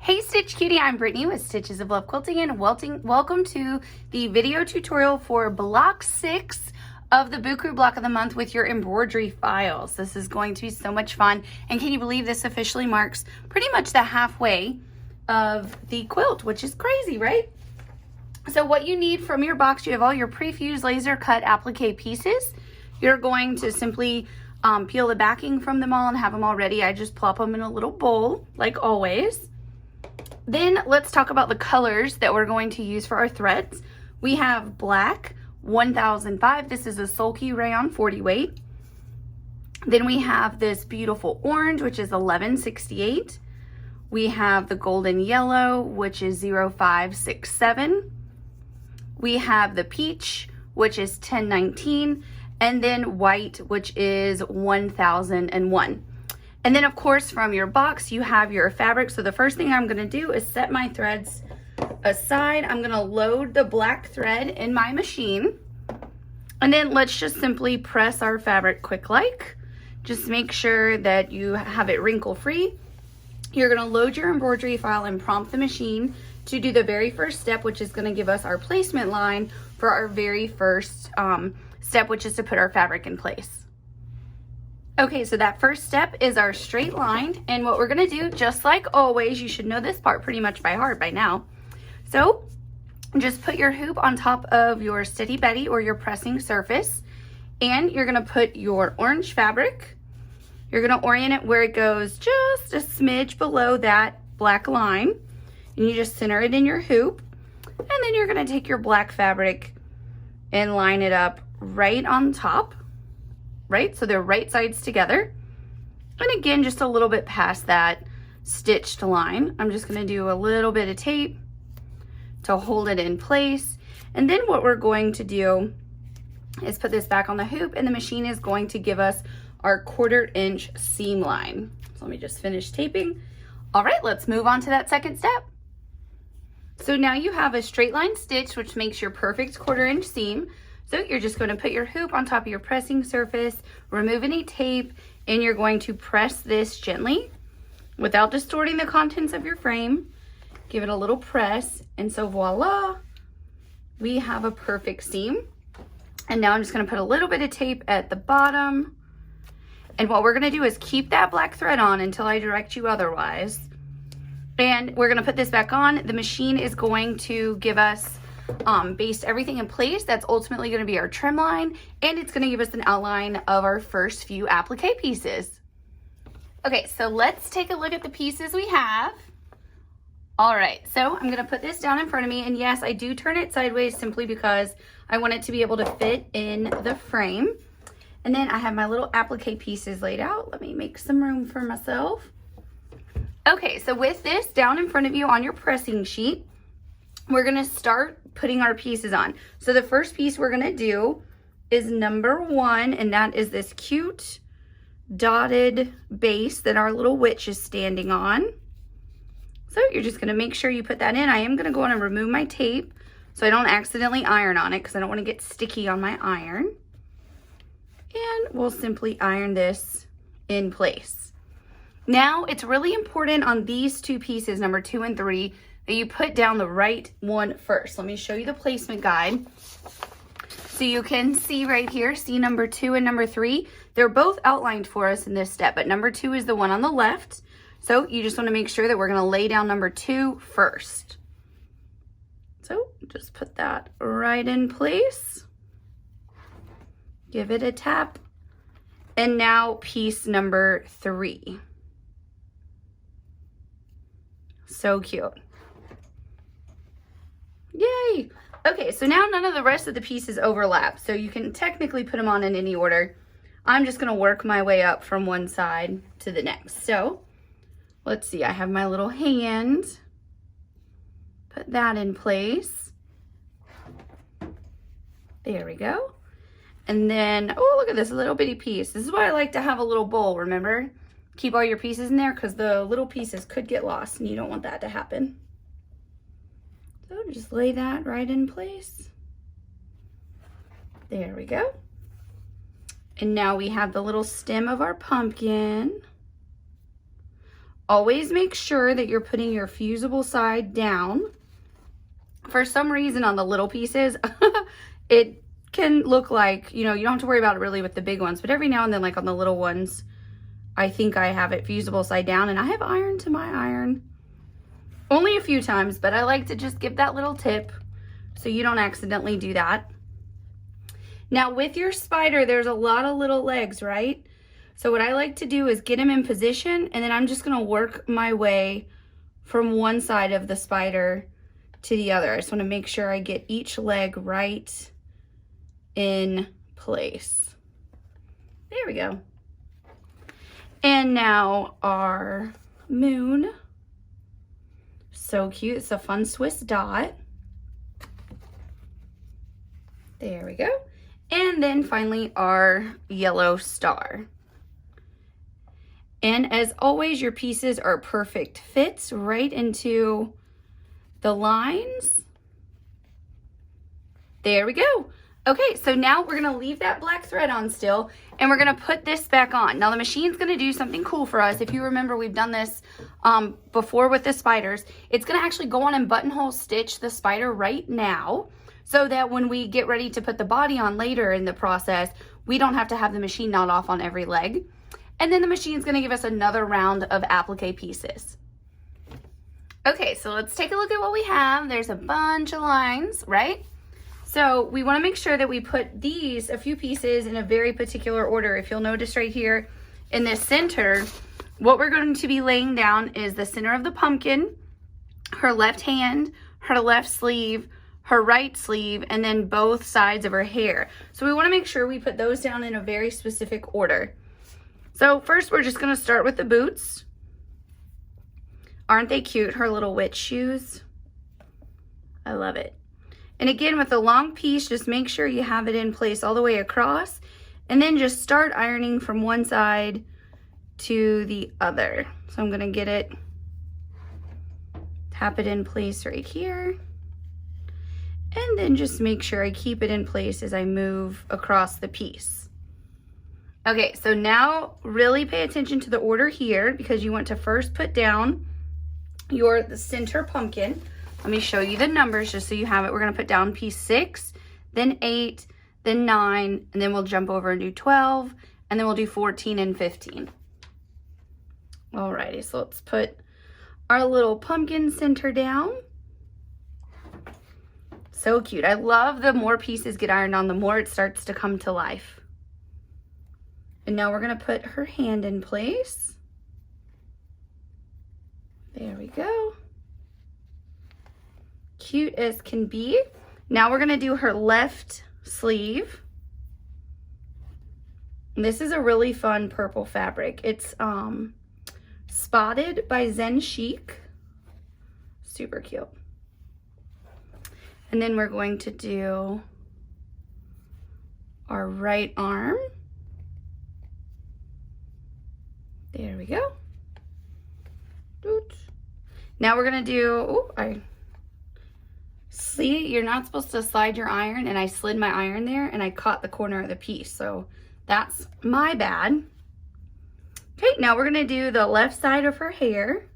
Hey Stitch Cutie, I'm Brittany with Stitches of Love Quilting, and welcome to the video tutorial for block 6 of the Buku block of the month with your embroidery files. This is going to be so much fun, and can you believe this officially marks pretty much the halfway of the quilt, which is crazy, right? So what you need from your box, you have all your pre-fused laser cut applique pieces. You're going to simply peel the backing from them all and have them all ready. I just plop them in a little bowl like always. Then let's talk about the colors that we're going to use for our threads. We have black 1005. This is a sulky rayon 40 weight. Then we have this beautiful orange, which is 1168. We have the golden yellow, which is 0567. We have the peach, which is 1019. And then white, which is 1001. And then of course from your box you have your fabric. So the first thing I'm going to do is set my threads aside. I'm going to load the black thread in my machine. And then let's just simply press our fabric quick-like. Just make sure that you have it wrinkle free. You're going to load your embroidery file and prompt the machine to do the very first step, which is going to give us our placement line for our very first step, which is to put our fabric in place. Okay, so that first step is our straight line, and what we're gonna do, just like always, you should know this part pretty much by heart by now. So just put your hoop on top of your Steady Betty or your pressing surface, and you're gonna put your orange fabric. You're gonna orient it where it goes just a smidge below that black line, and you just center it in your hoop, and then you're gonna take your black fabric and line it up right on top. Right, so they're right sides together. And again, just a little bit past that stitched line. I'm just gonna do a little bit of tape to hold it in place. And then what we're going to do is put this back on the hoop, and the machine is going to give us our 1/4 inch seam line. So let me just finish taping. All right, let's move on to that second step. So now you have a straight line stitch, which makes your perfect 1/4 inch seam. So you're just going to put your hoop on top of your pressing surface, remove any tape, and you're going to press this gently without distorting the contents of your frame. Give it a little press, and so voila, we have a perfect seam. And now I'm just going to put a little bit of tape at the bottom. And what we're going to do is keep that black thread on until I direct you otherwise. And we're going to put this back on. The machine is going to give us baste everything in place. That's ultimately going to be our trim line, and it's going to give us an outline of our first few applique pieces. Okay, so let's take a look at the pieces we have. All right, so I'm going to put this down in front of me, and yes, I do turn it sideways simply because I want it to be able to fit in the frame. And then I have my little applique pieces laid out. Let me make some room for myself. Okay, so with this down in front of you on your pressing sheet, we're gonna start putting our pieces on. So the first piece we're gonna do is number 1, and that is this cute dotted base that our little witch is standing on. So you're just gonna make sure you put that in. I am gonna go on and remove my tape so I don't accidentally iron on it, because I don't wanna get sticky on my iron. And we'll simply iron this in place. Now it's really important on these two pieces, number 2 and 3, that you put down the right one first. Let me show you the placement guide. So you can see right here, see number 2 and number 3, they're both outlined for us in this step, but number 2 is the one on the left. So you just want to make sure that we're going to lay down number 2 first. So just put that right in place. Give it a tap. And now piece number 3. So cute. Yay! Okay, so now none of the rest of the pieces overlap, so you can technically put them on in any order. I'm just going to work my way up from one side to the next. So let's see, I have my little hand. Put that in place. There we go. And then, oh, look at this little bitty piece. This is why I like to have a little bowl, remember? Keep all your pieces in there, because the little pieces could get lost, and you don't want that to happen. So just lay that right in place. There we go. And now we have the little stem of our pumpkin. Always make sure that you're putting your fusible side down. For some reason on the little pieces, it can look like, you know, you don't have to worry about it really with the big ones, but every now and then, like on the little ones, I think I have it fusible side down, and I have iron to my iron. Only a few times, but I like to just give that little tip so you don't accidentally do that. Now with your spider, there's a lot of little legs, right? So what I like to do is get them in position, and then I'm just gonna work my way from one side of the spider to the other. I just wanna make sure I get each leg right in place. There we go. And now our moon. So cute. It's a fun Swiss dot. There we go. And then finally our yellow star. And as always, your pieces are perfect fits right into the lines. There we go. Okay, so now we're gonna leave that black thread on still, and we're gonna put this back on. Now the machine's gonna do something cool for us. If you remember, we've done this before with the spiders. It's gonna actually go on and buttonhole stitch the spider right now, so that when we get ready to put the body on later in the process, we don't have to have the machine knot off on every leg. And then the machine's gonna give us another round of applique pieces. Okay, so let's take a look at what we have. There's a bunch of lines, right? So we want to make sure that we put these, a few pieces, in a very particular order. If you'll notice right here in the center, what we're going to be laying down is the center of the pumpkin, her left hand, her left sleeve, her right sleeve, and then both sides of her hair. So we want to make sure we put those down in a very specific order. So first we're just going to start with the boots. Aren't they cute, her little witch shoes? I love it. And again, with a long piece, just make sure you have it in place all the way across, and then just start ironing from one side to the other. So I'm gonna get it, tap it in place right here, and then just make sure I keep it in place as I move across the piece. Okay, so now really pay attention to the order here, because you want to first put down the center pumpkin. Let me show you the numbers just so you have it. We're going to put down piece 6, then 8, then 9, and then we'll jump over and do 12, and then we'll do 14 and 15. Alrighty, so let's put our little pumpkin center down. So cute. I love the more pieces get ironed on, the more it starts to come to life. And now we're going to put her hand in place. There we go. Cute as can be. Now we're going to do her left sleeve. And this is a really fun purple fabric. It's Spotted by Zen Chic. Super cute. And then we're going to do our right arm. There we go. Now we're going to do, see, you're not supposed to slide your iron, and I slid my iron there and I caught the corner of the piece. So that's my bad. Okay, now we're going to do the left side of her hair.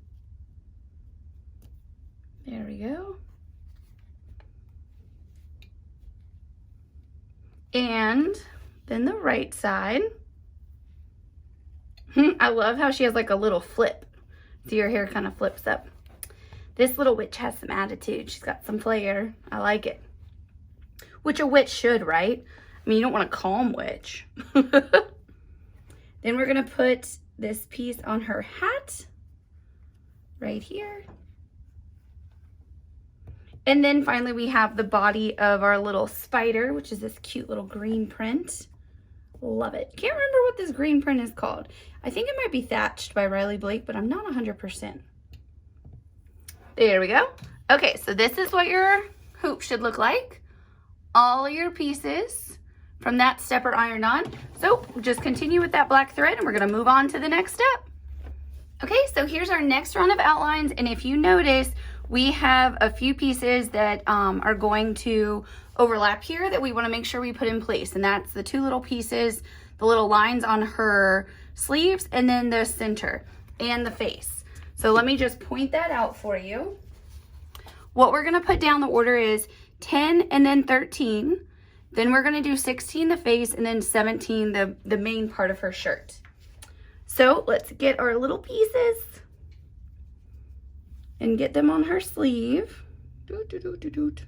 There we go. And then the right side. I love how she has like a little flip. See, her hair kind of flips up. This little witch has some attitude. She's got some flair. I like it. Which a witch should, right? I mean, you don't want a calm witch. Then we're going to put this piece on her hat. Right here. And then finally we have the body of our little spider, which is this cute little green print. Love it. Can't remember what this green print is called. I think it might be Thatched by Riley Blake, but I'm not 100%. There we go. Okay, so this is what your hoop should look like. All your pieces from that step are ironed on. So just continue with that black thread, and we're going to move on to the next step. Okay, so here's our next round of outlines, and if you notice, we have a few pieces that are going to overlap here that we want to make sure we put in place, and that's the two little pieces, the little lines on her sleeves, and then the center and the face. So let me just point that out for you. What we're gonna put down the order is 10 and then 13. Then we're gonna do 16 the face and then 17 the main part of her shirt. So let's get our little pieces and get them on her sleeve. Doot, doot, doot, doot, doot.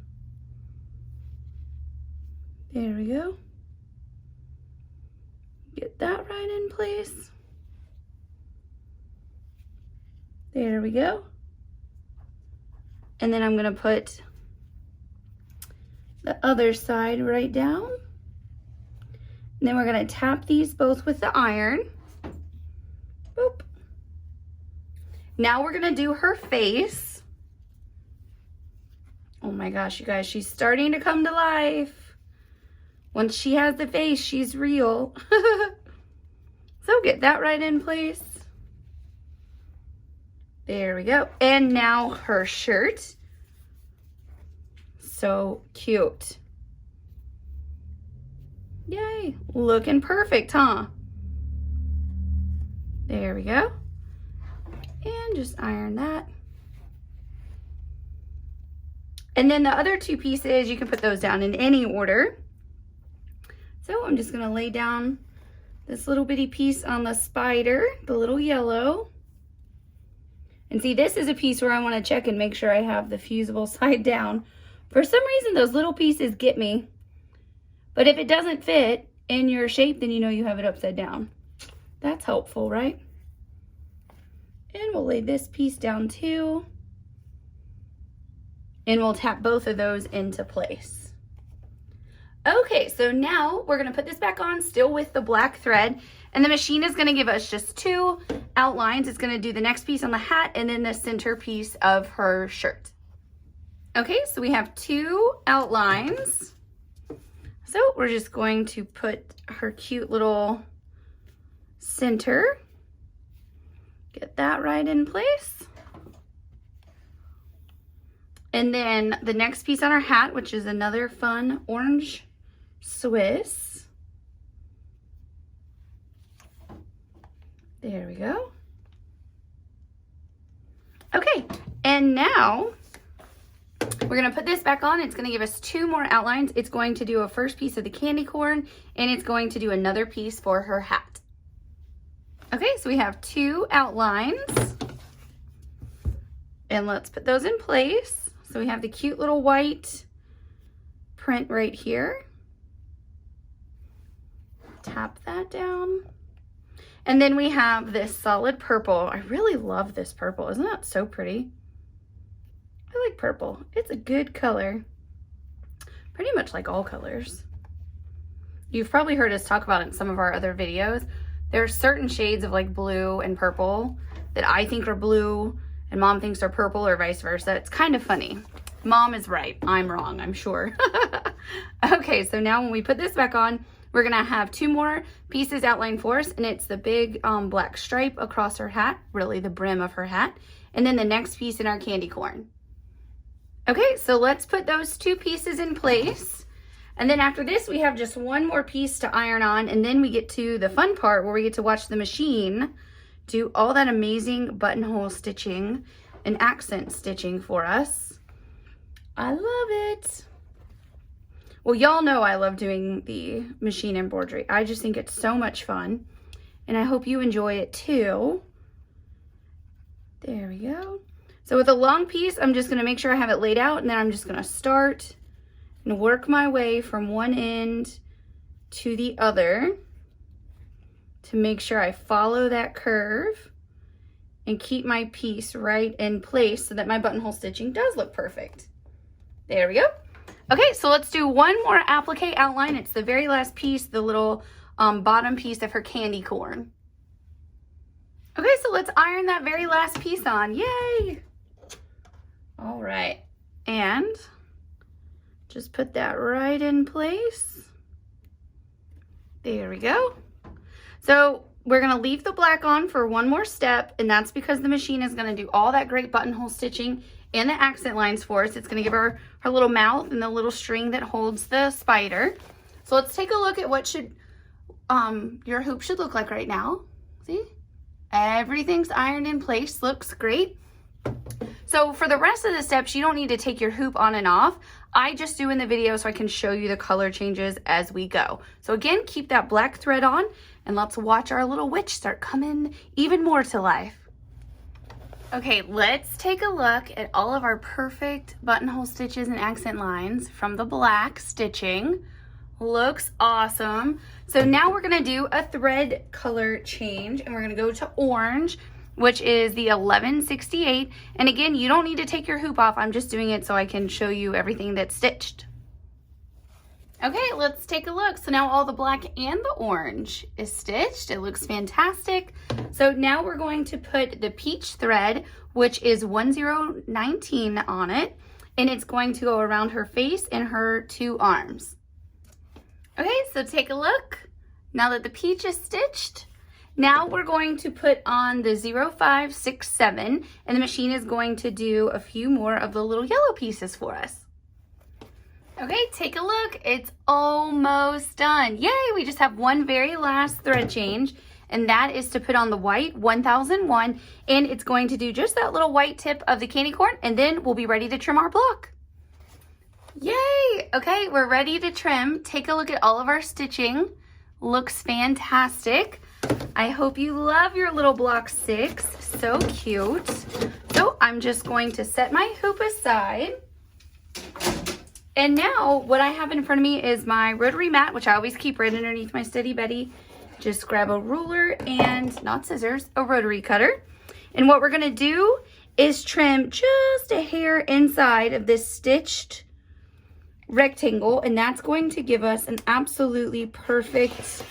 There we go. Get that right in place. There we go. And then I'm gonna put the other side right down. And then we're gonna tap these both with the iron. Boop. Now we're gonna do her face. Oh my gosh, you guys, she's starting to come to life. Once she has the face, she's real. So get that right in place. There we go. And now her shirt. So cute. Yay. Looking perfect, huh? There we go. And just iron that. And then the other two pieces, you can put those down in any order. So I'm just gonna lay down this little bitty piece on the spider, the little yellow. And see, this is a piece where I wanna check and make sure I have the fusible side down. For some reason, those little pieces get me. But if it doesn't fit in your shape, then you know you have it upside down. That's helpful, right? And we'll lay this piece down too. And we'll tap both of those into place. Okay, so now we're gonna put this back on, still with the black thread, and the machine is gonna give us just two outlines. It's gonna do the next piece on the hat and then the center piece of her shirt. Okay, so we have two outlines. So we're just going to put her cute little center. Get that right in place. And then the next piece on our hat, which is another fun orange Swiss. There we go. Okay, and now we're gonna put this back on. It's gonna give us two more outlines. It's going to do a first piece of the candy corn, and it's going to do another piece for her hat. Okay, so we have two outlines. And let's put those in place. So we have the cute little white print right here. Tap that down. And then we have this solid purple. I really love this purple. Isn't that so pretty? I like purple. It's a good color. Pretty much like all colors. You've probably heard us talk about it in some of our other videos. There are certain shades of like blue and purple that I think are blue and Mom thinks are purple, or vice versa. It's kind of funny. Mom is right. I'm wrong, I'm sure. Okay, so now when we put this back on, we're gonna have two more pieces outlined for us, and it's the big black stripe across her hat, really the brim of her hat, and then the next piece in our candy corn. Okay, so let's put those two pieces in place. And then after this, we have just one more piece to iron on, and then we get to the fun part where we get to watch the machine do all that amazing buttonhole stitching and accent stitching for us. I love it. Well, y'all know I love doing the machine embroidery. I just think it's so much fun, and I hope you enjoy it too. There we go. So with a long piece, I'm just gonna make sure I have it laid out, and then I'm just gonna start and work my way from one end to the other to make sure I follow that curve and keep my piece right in place so that my buttonhole stitching does look perfect. There we go. Okay, so let's do one more applique outline. It's the very last piece, the little bottom piece of her candy corn. Okay, so let's iron that very last piece on. Yay! All right, and just put that right in place. There we go. So we're gonna leave the black on for one more step, and that's because the machine is gonna do all that great buttonhole stitching and the accent lines for us. It's gonna give her her little mouth and the little string that holds the spider. So let's take a look at what should your hoop should look like right now. See? Everything's ironed in place, looks great. So for the rest of the steps, you don't need to take your hoop on and off. I just do in the video so I can show you the color changes as we go. So again, keep that black thread on and let's watch our little witch start coming even more to life. Okay, let's take a look at all of our perfect buttonhole stitches and accent lines from the black stitching. Looks awesome. So now we're gonna do a thread color change and we're gonna go to orange, which is the 1168. And again, you don't need to take your hoop off. I'm just doing it so I can show you everything that's stitched. Okay, let's take a look. So now all the black and the orange is stitched. It looks fantastic. So now we're going to put the peach thread, which is 1019 on it, and it's going to go around her face and her two arms. Okay, so take a look. Now that the peach is stitched, now we're going to put on the 0567, and the machine is going to do a few more of the little yellow pieces for us. Okay, take a look. It's almost done. Yay, we just have one very last thread change, and that is to put on the white 1001, and it's going to do just that little white tip of the candy corn, and then we'll be ready to trim our block. Yay! Okay, we're ready to trim. Take a look at all of our stitching. Looks fantastic. I hope you love your little block 6. So cute. So I'm just going to set my hoop aside. And now what I have in front of me is my rotary mat, which I always keep right underneath my Steady Betty. Just grab a ruler and, not scissors, a rotary cutter. And what we're gonna do is trim just a hair inside of this stitched rectangle, and that's going to give us an absolutely perfect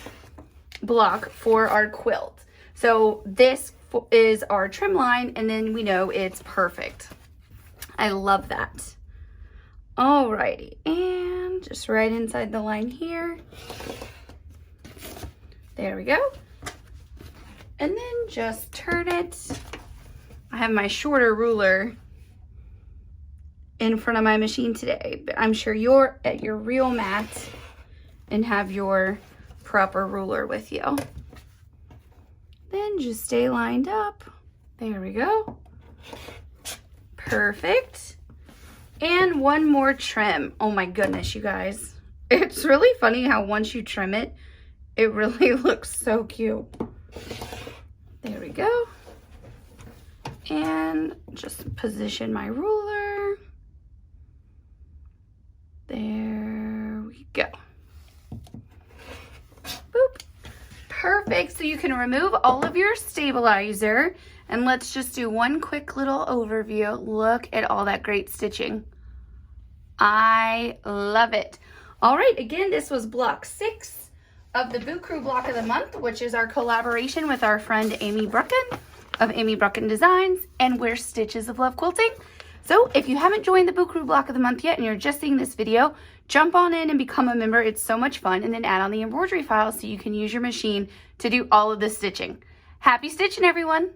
block for our quilt. So this is our trim line, and then we know it's perfect. I love that. Alrighty, and just right inside the line here. There we go. And then just turn it. I have my shorter ruler in front of my machine today, but I'm sure you're at your real mat and have your proper ruler with you. Then just stay lined up. There we go. Perfect. And one more trim. Oh my goodness, you guys. It's really funny how once you trim it, it really looks so cute. There we go. And just position my ruler. There we go. Boop. Perfect. So you can remove all of your stabilizer. And let's just do one quick little overview. Look at all that great stitching. I love it. All right, again, this was block 6 of the Boo Crew Block of the Month, which is our collaboration with our friend Amy Brucken of Amy Brucken Designs, and we're Stitches of Love Quilting. So if you haven't joined the Boo Crew Block of the Month yet and you're just seeing this video, jump on in and become a member. It's so much fun. And then add on the embroidery file so you can use your machine to do all of the stitching. Happy stitching, everyone.